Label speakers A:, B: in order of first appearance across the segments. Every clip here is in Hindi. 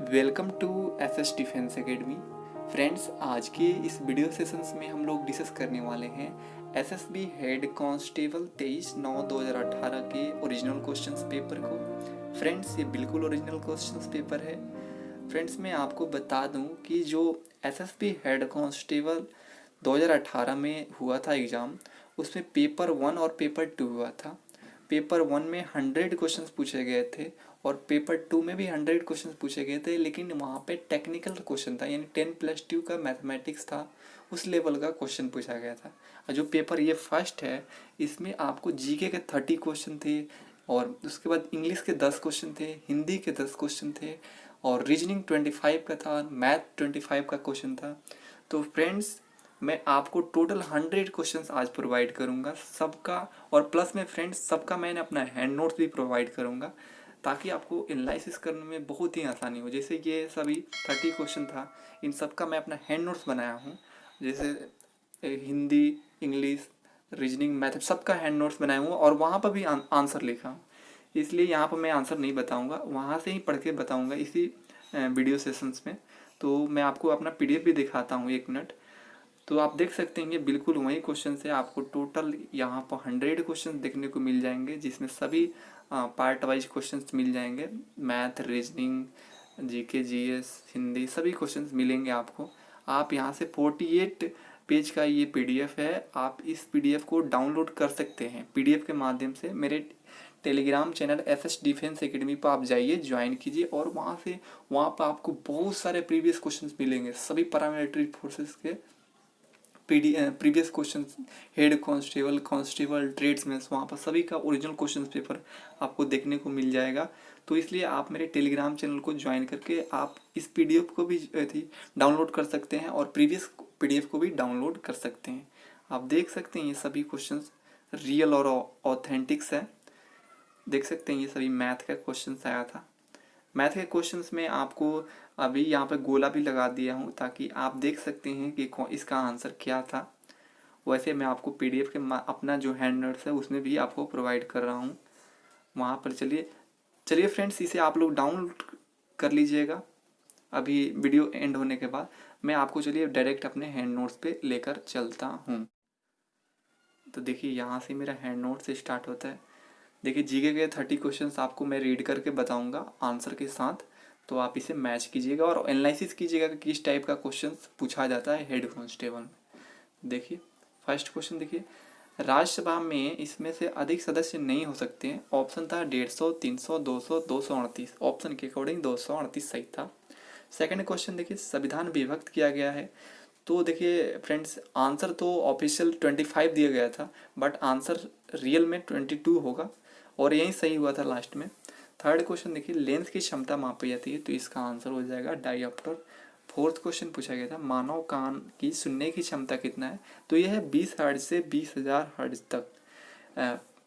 A: Welcome to SS defence academy. Friends, आज के इस वीडियो सेशंस में हम लोग डिस्कस करने वाले हैं एसएसबी हेड कांस्टेबल 23/9/2018 के ओरिजिनल क्वेश्चंस पेपर को। फ्रेंड्स, ये बिल्कुल ओरिजिनल क्वेश्चंस पेपर है। फ्रेंड्स, मैं आपको बता दूं कि जो एसएसबी हेड कांस्टेबल 2018 में हुआ था एग्ज़ाम, उसमें पेपर 1 और पेपर 2 हुआ था। पेपर 1 में 100 क्वेश्चंस पूछे गए थे और पेपर 2 में भी 100 क्वेश्चंस पूछे गए थे, लेकिन वहाँ पे टेक्निकल क्वेश्चन था, यानी 10+2 का मैथमेटिक्स था, उस लेवल का क्वेश्चन पूछा गया था। और जो पेपर ये फर्स्ट है, इसमें आपको जीके के 30 क्वेश्चन थे और उसके बाद इंग्लिश के 10 क्वेश्चन थे, हिंदी के 10 क्वेश्चन थे और रीजनिंग 25 का था, मैथ 25 का क्वेश्चन था। तो फ्रेंड्स, मैं आपको टोटल 100 क्वेश्चंस आज प्रोवाइड करूंगा सबका, और प्लस में फ्रेंड्स सबका मैंने अपना हैंड नोट्स भी प्रोवाइड करूंगा ताकि आपको एनालिसिस करने में बहुत ही आसानी हो। जैसे ये सभी 30 क्वेश्चन था, इन सबका मैं अपना हैंड नोट्स बनाया हूँ। जैसे हिंदी, इंग्लिश, रीजनिंग, मैथ, सबका हैंड नोट्स बनाया हूँ और वहाँ पर भी आंसर लिखा हूँ। इसलिए यहाँ पर मैं आंसर नहीं बताऊँगा, वहाँ से ही पढ़ के बताऊँगा इसी वीडियो सेशंस में। तो मैं आपको अपना पीडीएफ भी दिखाता हूँ, 1 मिनट। तो आप देख सकते हैं ये बिल्कुल वही क्वेश्चन है। आपको टोटल यहाँ पर 100 क्वेश्चन देखने को मिल जाएंगे, जिसमें सभी पार्ट वाइज क्वेश्चंस मिल जाएंगे। Math, reasoning, GK, GS, Hindi, सभी क्वेश्चंस मिलेंगे आपको। आप यहाँ से 48 पेज का ये पीडीएफ है, आप इस पीडीएफ को डाउनलोड कर सकते हैं पीडीएफ के माध्यम से। मेरे Telegram channel SS defence academy पर आप जाइए, ज्वाइन कीजिए और वहाँ पर आपको बहुत सारे प्रीवियस क्वेश्चंस मिलेंगे, सभी पैरामिलिट्री फोर्सेस के previous question, head constable, constable, tradesman, वहाँ पर सभी का ओरिजिनल क्वेश्चन पेपर आपको देखने को मिल जाएगा। तो इसलिए आप मेरे टेलीग्राम चैनल को ज्वाइन करके आप इस पीडीएफ को भी डाउनलोड कर सकते हैं और प्रीवियस पीडीएफ को भी डाउनलोड कर सकते हैं। आप देख सकते हैं ये सभी क्वेश्चन रियल और ऑथेंटिक्स है। देख सकते हैं ये सभी मैथ का क्वेश्चन आया था। मैथ के क्वेश्चंस में आपको अभी यहाँ पे गोला भी लगा दिया हूँ ताकि आप देख सकते हैं कि इसका आंसर क्या था। वैसे मैं आपको पीडीएफ के अपना जो हैंड नोट्स है उसमें भी आपको प्रोवाइड कर रहा हूँ। वहाँ पर चलिए फ्रेंड्स, इसे आप लोग डाउनलोड कर लीजिएगा। अभी वीडियो एंड होने के बाद मैं आपको चलिए डायरेक्ट अपने हैंड नोट्स पे लेकर चलता हूँ। तो देखिए यहाँ से मेरा हैंड नोट से स्टार्ट होता है। देखिए जीके के 30 क्वेश्चंस आपको मैं रीड करके बताऊंगा आंसर के साथ, तो आप इसे मैच कीजिएगा और एनालिसिस कीजिएगा कि किस टाइप का क्वेश्चन पूछा जाता है हेड कांस्टेबल में। देखिए फर्स्ट क्वेश्चन, देखिए राज्यसभा में इसमें से अधिक सदस्य नहीं हो सकते हैं। ऑप्शन था 150, 300, 200, 238। ऑप्शन के अकॉर्डिंग 238 सही था। सेकंड क्वेश्चन, देखिए संविधान विभक्त किया गया है। तो देखिए फ्रेंड्स, आंसर तो ऑफिशियल 25 दिया गया था, बट आंसर रियल में 22 होगा और यही सही हुआ था लास्ट में। थर्ड क्वेश्चन, देखिए लेंस की क्षमता मापी जाती है, तो इसका आंसर हो जाएगा डायऑप्टर। फोर्थ क्वेश्चन पूछा गया था मानव कान की सुनने की क्षमता कितना है, तो यह है 20 हर्ट्ज से 20,000 हर्ट्ज तक।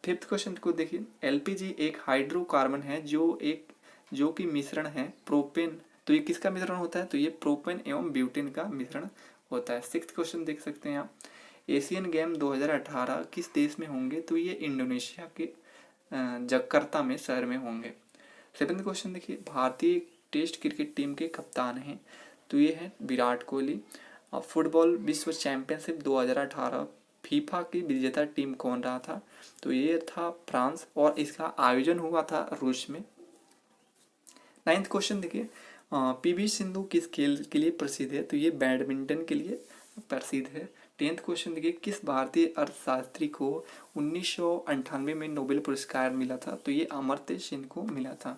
A: फिफ्थ क्वेश्चन को देखिए, एलपीजी एक हाइड्रोकार्बन है जो कि मिश्रण है प्रोपेन, तो ये किसका मिश्रण होता है, तो ये प्रोपेन एवं ब्यूटेन का मिश्रण होता है। सिक्स्थ क्वेश्चन देख सकते हैं आप, एशियन गेम 2018 किस देश में होंगे, तो ये इंडोनेशिया के जकार्ता में शहर में होंगे। सेवेंथ क्वेश्चन देखिए, भारतीय टेस्ट क्रिकेट टीम के कप्तान हैं, तो ये है विराट कोहली। फुटबॉल विश्व चैंपियनशिप 2018 फीफा की विजेता टीम कौन रहा था, तो ये था फ्रांस और इसका आयोजन हुआ था रूस में। नाइन्थ क्वेश्चन देखिए, पीवी सिंधु किस खेल के लिए प्रसिद्ध है, तो ये बैडमिंटन के लिए प्रसिद्ध है। 10th क्वेश्चन देखिए, किस भारतीय अर्थशास्त्री को 1998 में नोबेल पुरस्कार मिला था, तो ये अमर्त्य सेन को मिला था।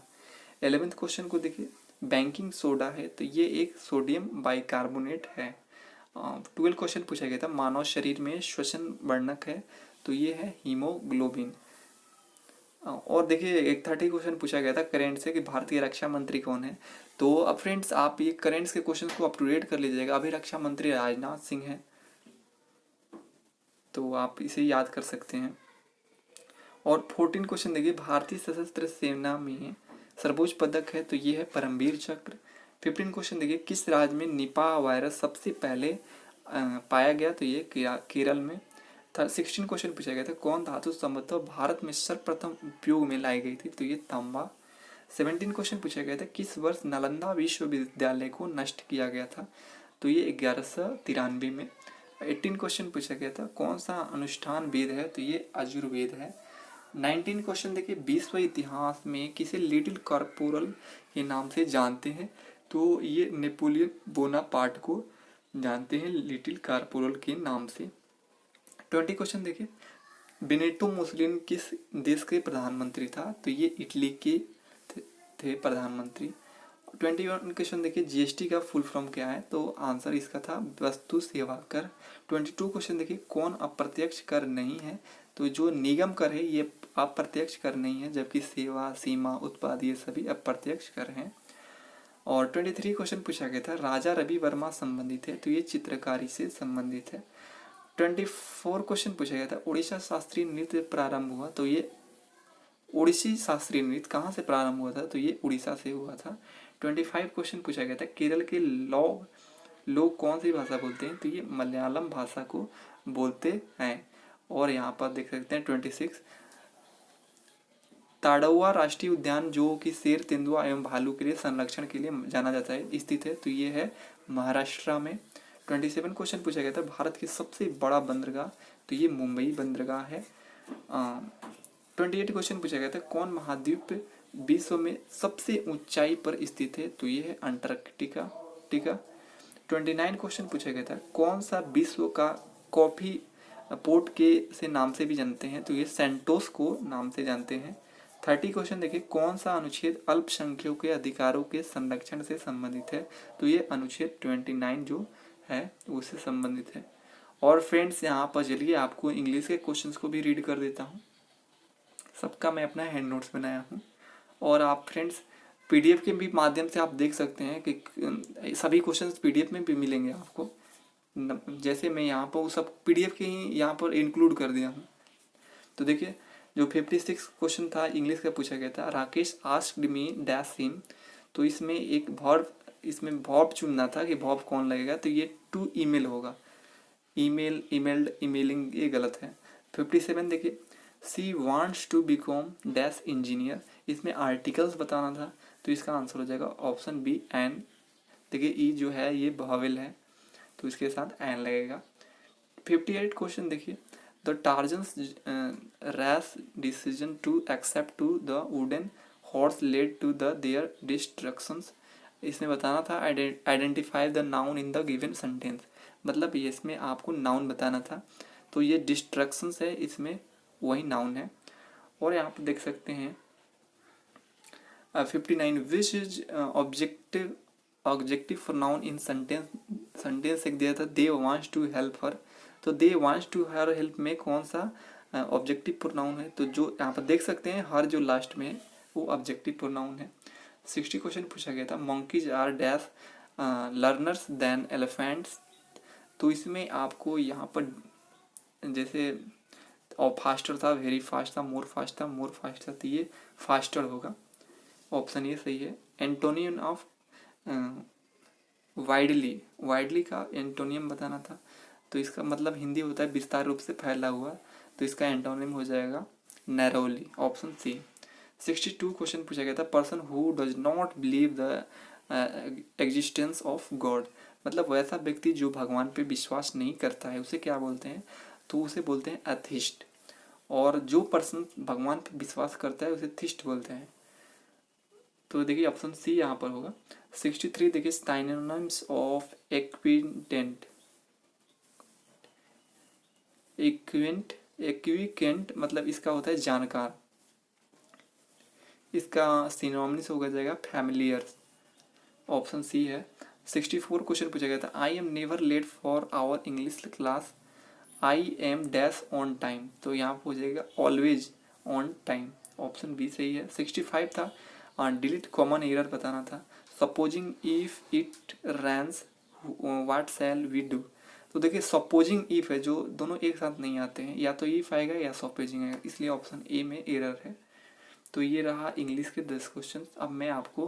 A: 11th क्वेश्चन को देखिए, बैंकिंग सोडा है, तो ये एक सोडियम बाइकार्बोनेट है। 12th क्वेश्चन पूछा गया था मानव शरीर में श्वसन वर्णक है, तो ये है हीमोग्लोबिन। और देखिए एक 30 क्वेश्चन पूछा गया था करेंट से कि भारतीय रक्षा मंत्री कौन है। तो अब फ्रेंड्स, आप ये करेंट्स के क्वेश्चन को अप टू डेट कर लीजिएगा। अभी रक्षा मंत्री राजनाथ सिंह है, तो आप इसे याद कर सकते हैं। और 14 क्वेश्चन देखिए, भारतीय सशस्त्र सेना में सर्वोच्च पदक है, तो ये है परमवीर चक्र। 15 क्वेश्चन देखिए, किस राज्य में निपा वायरस सबसे पहले पाया गया, तो ये केरल में। 16 क्वेश्चन पूछा गया था कौन धातु संभवतः भारत में सर्वप्रथम उपयोग में लाई गई थी, तो ये तांबा। 17 क्वेश्चन पूछा गया था, किस वर्ष नालंदा विश्वविद्यालय को नष्ट किया गया था? तो ये 1193 में। 18 क्वेश्चन पूछा गया था, कौन सा अनुष्ठान वेद है? तो ये आयुर्वेद है। 19 क्वेश्चन देखिए, विश्व इतिहास में किसे लिटिल कॉर्पोरल के नाम से जानते हैं? तो ये नेपोलियन बोनापार्ट को जानते हैं लिटिल कॉर्पोरल के नाम से। 20 क्वेश्चन देखिए, बेनिटो मुसोलिनी किस देश के प्रधानमंत्री था? तो ये इटली के थे प्रधानमंत्री। 21 क्वेश्चन देखिए, जीएसटी का फुल फॉर्म क्या है? तो आंसर इसका था वस्तु सेवा कर। 22 क्वेश्चन देखिए, कौन अप्रत्यक्ष कर नहीं है? तो जो निगम कर है ये अप्रत्यक्ष कर नहीं है, जबकि सेवा, सीमा, उत्पाद ये सभी अप्रत्यक्ष कर हैं। और 23 क्वेश्चन पूछा गया था, राजा रवि वर्मा संबंधित है? तो ये चित्रकारी से संबंधित है। 24 क्वेश्चन पूछा गया था, उड़ीसा शास्त्रीय नृत्य प्रारंभ हुआ? तो ये ओडिसी शास्त्रीय नृत्य कहाँ से प्रारंभ हुआ था? तो ये उड़ीसा से हुआ था। 25 क्वेश्चन पूछा गया था, केरल के लोग कौन सी भाषा बोलते हैं? तो ये मलयालम भाषा को बोलते हैं। और यहाँ पर देख सकते हैं 26, ताड़ौआ राष्ट्रीय उद्यान जो कि शेर, तेंदुआ एवं भालू के लिए संरक्षण के लिए जाना जाता है, स्थित है? तो ये है महाराष्ट्र में। 27 क्वेश्चन पूछा गया था, भारत की सबसे बड़ा बंदरगाह? तो ये मुंबई बंदरगाह है। 28 क्वेश्चन पूछा गया था, कौन महाद्वीप विश्व में सबसे ऊंचाई पर स्थित है? तो ये है अंटार्कटिका। 29 क्वेश्चन पूछा गया था, कौन सा विश्व का कॉफी पोर्ट के से नाम से भी जानते हैं? तो ये सेंटोस को नाम से जानते हैं। 30 क्वेश्चन देखिए, कौन सा अनुच्छेद अल्पसंख्यकों के अधिकारों के संरक्षण से संबंधित है? तो ये अनुच्छेद 29 जो है उससे संबंधित है। और फ्रेंड्स यहाँ पर चलिए आपको इंग्लिश के क्वेश्चंस को भी रीड कर देता हूँ। सबका मैं अपना हैंड नोट्स बनाया हूँ, और आप फ्रेंड्स पीडीएफ के भी माध्यम से आप देख सकते हैं कि सभी क्वेश्चंस पीडीएफ में भी मिलेंगे आपको। जैसे मैं यहाँ पर वो सब पीडीएफ के ही यहाँ पर इंक्लूड कर दिया हूँ। तो देखिए, जो 56 क्वेश्चन था इंग्लिश का पूछा गया था, Rakesh asked me dash him. तो इसमें एक वर्ब चुनना था कि वर्ब कौन लगेगा? तो ये टू ईमेल होगा। ईमेल, ईमेल्ड, ईमेलिंग ये गलत है। 57 देखिए, she wants to become dash engineer. इसमें आर्टिकल्स बताना था, तो इसका आंसर हो जाएगा ऑप्शन बी एन। देखिए ई जो है ये वॉवेल है, तो इसके साथ एन लगेगा। 58 क्वेश्चन देखिए, the Trojans rash decision to accept to the wooden horse led to the their destructions. इसमें बताना था identify the noun in the given sentence. मतलब ये इसमें आपको नाउन बताना था, तो ये डिस्ट्रक्शंस है, इसमें वही नाउन है। और यहाँ पर देख सकते हैं 59, which is objective for noun in sentence एक दिया था, they wants to help her. तो they wants to her help में कौन सा ऑब्जेक्टिव प्रोनाउन है? तो जो यहाँ पर देख सकते हैं हर जो लास्ट में है वो ऑब्जेक्टिव प्रोनाउन है। 60 क्वेश्चन पूछा गया था, monkeys are dash learners than elephants. तो इसमें आपको यहाँ पर जैसे और फास्टर था, वेरी फास्ट था, मोर फास्ट था, मोर फास्ट था, तो ये फास्टर होगा। ऑप्शन ये सही है। एंटोनियम ऑफ वाइडली का एंटोनियम बताना था, तो इसका मतलब हिंदी होता है विस्तार रूप से फैला हुआ, तो इसका एंटोनियम हो जाएगा नैरोली, ऑप्शन सी। 62 क्वेश्चन पूछा गया था, person who does not believe the existence of God. मतलब वैसा व्यक्ति जो भगवान पे विश्वास नहीं करता है उसे क्या बोलते हैं? तो उसे बोलते हैं एथिस्ट। और जो पर्सन भगवान पे विश्वास करता है उसे थिस्ट बोलते हैं। तो देखिए ऑप्शन सी यहाँ पर होगा। 63 देखिए, साइनोनिम्स ऑफ एक्विकेंट मतलब इसका होता है जानकार, इसका सिनोनिम्स हो जाएगा फैमिलियर, ऑप्शन सी है। 64 क्वेश्चन पूछा गया था, I am never late for our English class, I am dash on time. तो यहाँ पर हो जाएगा always on time, option B सही है। 65 था, डिलीट कॉमन एरर बताना था, supposing if it rains what shall we do. तो देखिए सपोजिंग इफ है, जो दोनों एक साथ नहीं आते हैं, या तो इफ आएगा या सपोजिंग आएगा, इसलिए ऑप्शन ए में एरर है। तो ये रहा इंग्लिश के 10 क्वेश्चन। अब मैं आपको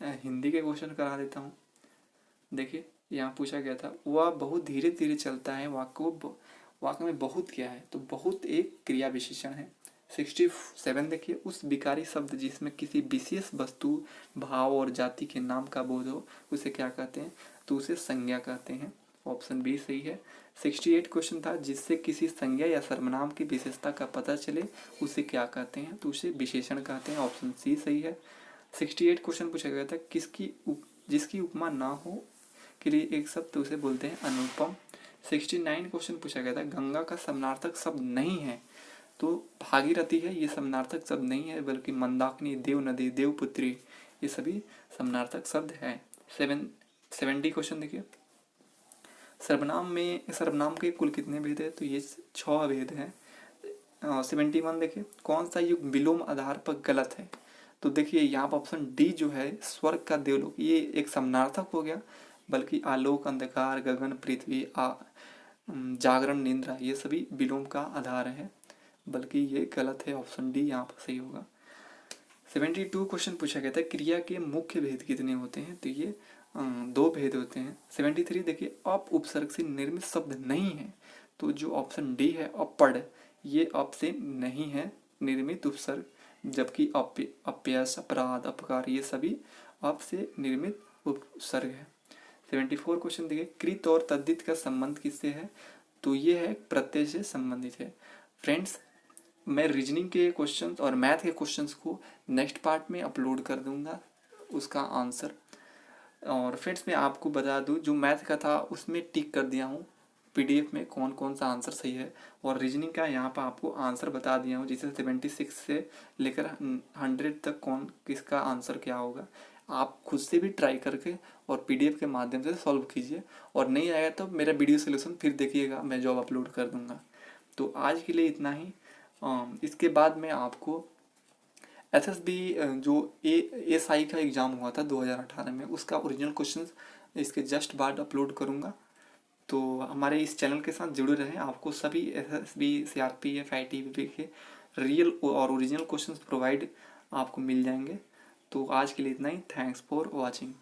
A: हिंदी के क्वेश्चन करा देता हूँ। देखिए यहाँ पूछा गया था, वह बहुत धीरे धीरे चलता है, वाक्य में बहुत क्या है? तो बहुत एक क्रिया विशेषण है। 67 देखिए, उस विकारी शब्द जिसमें किसी विशेष वस्तु, भाव और जाति के नाम का बोध हो उसे क्या कहते हैं? तो उसे संज्ञा कहते हैं। ऑप्शन बी सही है। 68 क्वेश्चन था, जिससे किसी संज्ञा या सर्वनाम की विशेषता का पता चले उसे क्या कहते हैं? तो उसे विशेषण कहते हैं। ऑप्शन सी सही है। 68 क्वेश्चन पूछा गया था, जिसकी उपमा ना हो के लिए एक शब्द, उसे बोलते हैं अनुपम। 69 क्वेश्चन पूछा गया था, गंगा का समानार्थक शब्द नहीं है, तो भागीरथी है, ये समानार्थक शब्द नहीं है, बल्कि मंदाकिनी, देव नदी, देवपुत्री, ये सभी समानार्थक शब्द है। 70 क्वेश्चन देखिए, सर्वनाम के कुल कितने भेद है? तो ये 6 भेद हैं। 71 देखिए, कौन सा युग विलोम आधार पर गलत है? तो देखिए यहाँ पर ऑप्शन डी जो है, स्वर्ग का देवलोक, ये एक समानार्थक हो गया, बल्कि आलोक, अंधकार, गगन, पृथ्वी, जागरण, निद्रा, ये सभी विलोम का आधार है, बल्कि ये गलत है। ऑप्शन डी यहाँ पर सही होगा। 72 क्वेश्चन पूछा गया था, क्रिया के मुख्य भेद कितने होते हैं? तो ये 2 भेद होते हैं। 73 देखिए, अप उपसर्ग से निर्मित शब्द नहीं है, तो जो ऑप्शन डी है अपढ़, ये अप से नहीं है निर्मित उपसर्ग, जबकि अपयश, अपराध, अपकार, ये सभी अप से निर्मित उपसर्ग है। 74 क्वेश्चन देखिए, कृत और तद्धित का संबंध किससे है? तो ये है प्रत्यय से संबंधित है। फ्रेंड्स, मैं रीजनिंग के क्वेश्चंस और मैथ के क्वेश्चंस को नेक्स्ट पार्ट में अपलोड कर दूंगा उसका आंसर। और फ्रेंड्स, मैं आपको बता दूं, जो मैथ का था उसमें टिक कर दिया हूँ पीडीएफ में कौन कौन सा आंसर सही है, और रीजनिंग का यहाँ पर आपको आंसर बता दिया हूँ, जिसे 76 से लेकर 100 तक कौन किसका आंसर क्या होगा। आप खुद से भी ट्राई करके और पीडीएफ के माध्यम से सॉल्व कीजिए, और नहीं आया तो मेरा वीडियो सोल्यूशन फिर देखिएगा, मैं जॉब अपलोड कर दूंगा। तो आज के लिए इतना ही। इसके बाद मैं आपको एसएसबी जो एएसआई का एग्ज़ाम हुआ था 2018 में, उसका ओरिजिनल क्वेश्चंस इसके जस्ट बाद अपलोड करूँगा। तो हमारे इस चैनल के साथ जुड़े रहें, आपको सभी एसएसबी, सीआरपीएफ, आईटीबीपी के रियल और ओरिजिनल क्वेश्चंस प्रोवाइड आपको मिल जाएंगे। तो आज के लिए इतना ही। Thanks for watching.